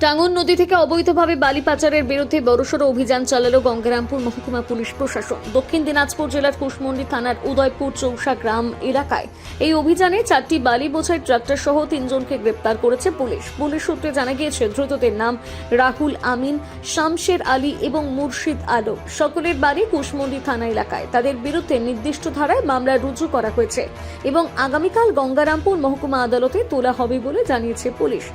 টাঙ্গন নদী থেকে অবৈধভাবে বালি পাচারের বিরুদ্ধে বড়সড় অভিযান চালালো গঙ্গারামপুর মহকুমা পুলিশ প্রশাসন। দক্ষিণ দিনাজপুর জেলার কুশমন্ডি থানার উদয়পুর চৌসা গ্রাম এলাকায় এই অভিযানে 4টি বালি বোঝাই ট্রাক্টর সহ 3 জনকে গ্রেপ্তার করেছে পুলিশ। পুলিশ সূত্রে জানা গিয়েছে, ধৃতদের নাম রাহুল আমিন, শামশের আলী এবং মুর্শিদ আলম। সকলের বাড়ি কুশমন্ডি থানা এলাকায়। তাদের বিরুদ্ধে নির্দিষ্ট ধারায় মামলা রুজু করা হয়েছে এবং আগামীকাল গঙ্গারামপুর মহকুমা আদালতে তোলা হবে বলে জানিয়েছে পুলিশ।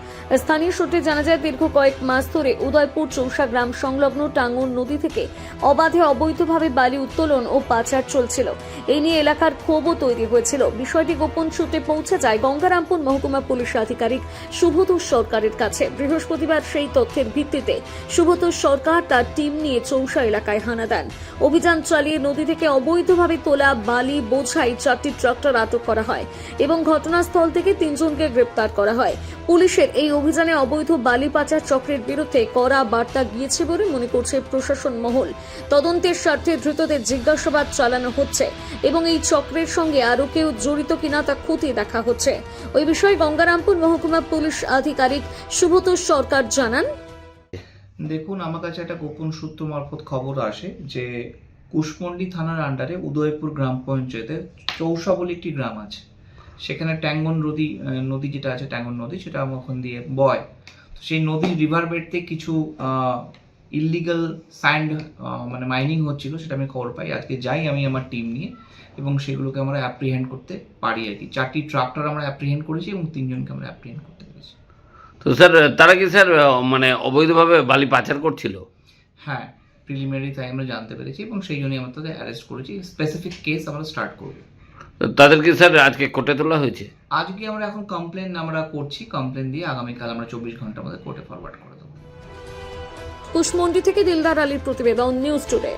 স্থানীয় সূত্রে জানা যায়, দীর্ঘ কয়েক মাস ধরে উদয়পুর চৌসা গ্রাম সংলগ্ন টাঙ্গন নদী থেকে অবাধে অবৈধভাবে বালি উত্তোলন ও পাচার চলছিল। এই নিয়ে এলাকার ক্ষোভও তৈরি হয়েছিল। বিষয়টি গোপন সূত্রে পৌঁছে যায় গঙ্গারামপুর মহকুমা পুলিশ আধিকারিক শুভতোষ সরকারের কাছে। বৃহস্পতিবার সেই তথ্যের ভিত্তিতে শুভতোষ সরকার তার টিম নিয়ে চৌসা এলাকায় হানা দেন। অভিযান চালিয়ে নদী থেকে অবৈধভাবে তোলা বালি বোঝাই 4টি ট্রাক্টর আটক করা হয় এবং ঘটনাস্থল থেকে 3 জনকে গ্রেপ্তার করা হয়। পুলিশের এই অভিযানে অবৈধ বালি পাচার চক্রের বিরুদ্ধে কড়া বার্তা গিয়েছে বলে মনে করছে প্রশাসন মহল। তদন্তের স্বার্থে ধৃতদের জিজ্ঞাসাবাদ চালানো হচ্ছে এবং এই চক্রের সঙ্গে আরও কেউ জড়িত কিনা তা খতিয়ে দেখা হচ্ছে। ওই বিষয়ে গঙ্গারামপুর মহকুমা পুলিশ আধিকারিক শুভতোষ সরকার জানান, দেখুন, আমার কাছে একটা গোপন সূত্র মারফত খবর আসে যে কুশমন্ডি থানার আন্ডারে উদয়পুর গ্রাম পঞ্চায়েতে চৌসা বলে একটি গ্রাম আছে। সেখানে ট্যাঙ্গন নদী যেটা আছে, ট্যাঙ্গন নদী, সেটা ওখান দিয়ে বয়। তো সেই নদীর রিভার বেড থেকে কিছু ইললিগাল স্যান্ড মানে মাইনিং হচ্ছিল, সেটা আমি খবর পাই। আজকে যাই আমি আমার টিম নিয়ে এবং সেগুলোকে আমরা অ্যাপ্রিহেন্ড করতে পারি আর কি। 4টি ট্রাক্টর আমরা অ্যাপ্রিহেন্ড করেছি এবং 3 জনকে আমরা অ্যাপ্রিহেন্ড করতে পেরেছি। তো স্যার, তারা কি স্যার মানে অবৈধভাবে বালি পাচার করছিল? হ্যাঁ, প্রিলিমিনারি তাই আমরা জানতে পেরেছি এবং সেই জন্যই আমরা তাদের অ্যারেস্ট করেছি। স্পেসিফিক কেস আমরা স্টার্ট করব। তাদেরকে স্যার আজকে কোর্টে তোলা হয়েছে? আজকে আমরা এখন কমপ্লেন আমরা করছি। কমপ্লেন দিয়ে আগামীকাল আমরা 24 ঘন্টার মধ্যে কোর্টে ফরওয়ার্ড করে দেবো। কুশমন্ডি থেকে দিলদার আলীর প্রতিবেদন, নিউজ টুডে।